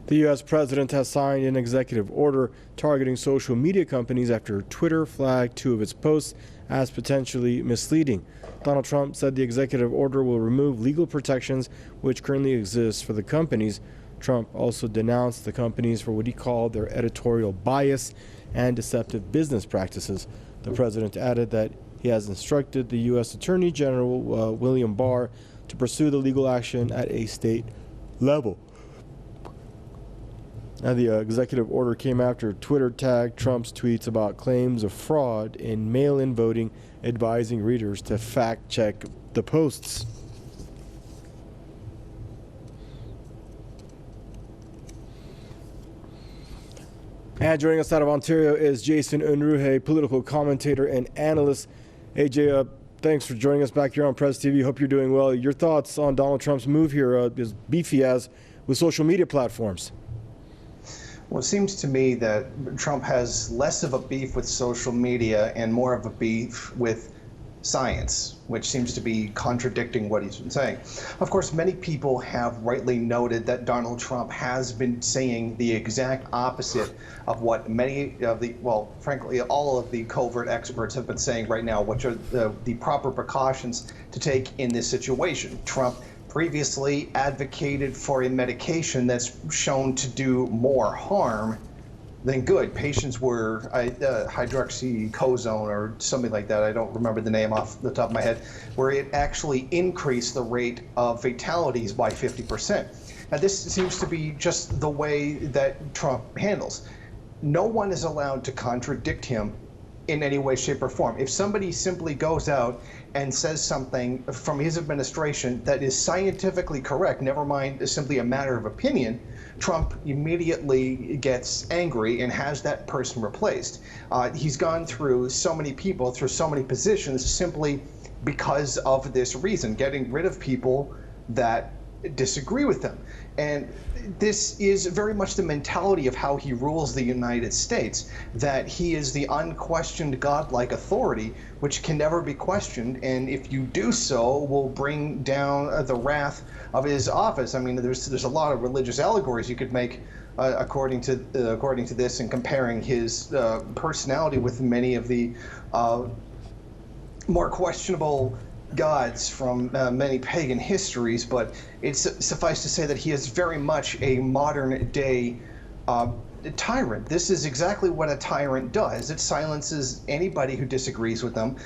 The U.S. president has signed an executive order targeting social media companies after Twitter flagged 2 of its posts as potentially misleading. Donald Trump said the executive order will remove legal protections which currently exist for the companies. Trump also denounced the companies for what he called their editorial bias and deceptive business practices. The president added that he has instructed the U.S. Attorney General William Barr to pursue the legal action at a state level. Now, the executive order came after Twitter tagged Trump's tweets about claims of fraud in mail-in voting, advising readers to fact-check the posts. And joining us out of Ontario is Jason Unruhe, political commentator and analyst. Hey, Jay, thanks for joining us back here on PressTV. Hope you're doing well. Your thoughts on Donald Trump's move here, as beefy as with social media platforms? Well, it seems to me that Trump has less of a beef with social media and more of a beef with science, which seems to be contradicting what he's been saying. Of course, many people have rightly noted that Donald Trump has been saying the exact opposite of what many of the, well, frankly, all of the covert experts have been saying right now, which are the proper precautions to take in this situation. Trump previously advocated for a medication that's shown to do more harm than good. Patients were hydroxycodone or something like that. I don't remember the name off the top of my head, where it actually increased the rate of fatalities by 50%. Now, this seems to be just the way that Trump handles. No one is allowed to contradict him in any way, shape, or form. If somebody simply goes out and says something from his administration that is scientifically correct, never mind simply a matter of opinion, Trump immediately gets angry and has that person replaced. He's gone through so many people, through so many positions, simply because of this reason, getting rid of people that disagree with him. And this is very much the mentality of how he rules the United States, that he is the unquestioned godlike authority, which can never be questioned, and if you do so, will bring down the wrath of his office. I mean, there's a lot of religious allegories you could make according to this, and comparing his personality with many of the more questionable gods from many pagan histories, but it's suffice to say that he is very much a modern day tyrant. This is exactly what a tyrant does. It silences anybody who disagrees with them.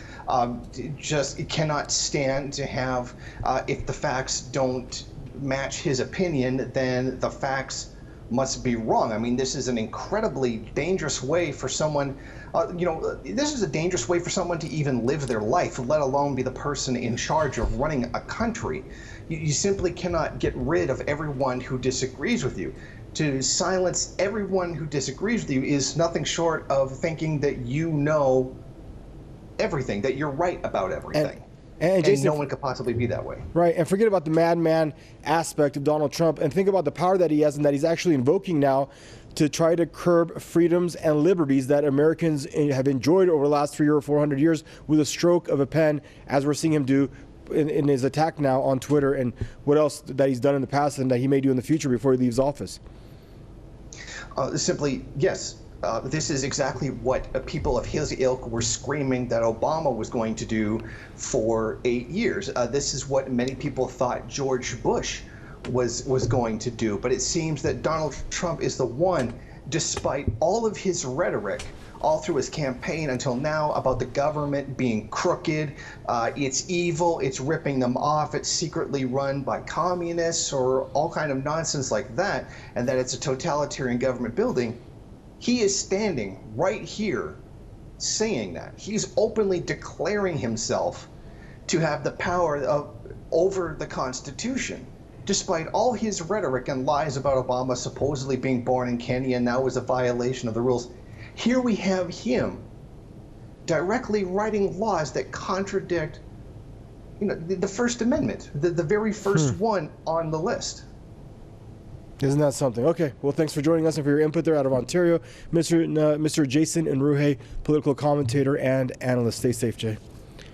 It cannot stand to have, if the facts don't match his opinion, then the facts must be wrong. I mean, this is an incredibly dangerous way for someone, this is a dangerous way for someone to even live their life, let alone be the person in charge of running a country. You simply cannot get rid of everyone who disagrees with you. To silence everyone who disagrees with you is nothing short of thinking that you know everything, that you're right about everything. And Jason, no one could possibly be that way. Right, and forget about the madman aspect of Donald Trump and think about the power that he has and that he's actually invoking now to try to curb freedoms and liberties that Americans have enjoyed over the last 300 or 400 years with a stroke of a pen, as we're seeing him do in his attack now on Twitter, and what else that he's done in the past and that he may do in the future before he leaves office. Simply, yes. This is exactly what people of his ilk were screaming that Obama was going to do for 8 years. This is what many people thought George Bush was going to do. But it seems that Donald Trump is the one, despite all of his rhetoric, all through his campaign until now, about the government being crooked, it's evil, it's ripping them off, it's secretly run by communists or all kind of nonsense like that, and that it's a totalitarian government building. He is standing right here saying that. He's openly declaring himself to have the power over the Constitution, despite all his rhetoric and lies about Obama supposedly being born in Kenya and now was a violation of the rules. Here we have him directly writing laws that contradict, the First Amendment, the very first one on the list. Isn't that something? Okay, well, thanks for joining us and for your input there out of Ontario. Mr. Jason Unruhe, political commentator and analyst. Stay safe, Jay.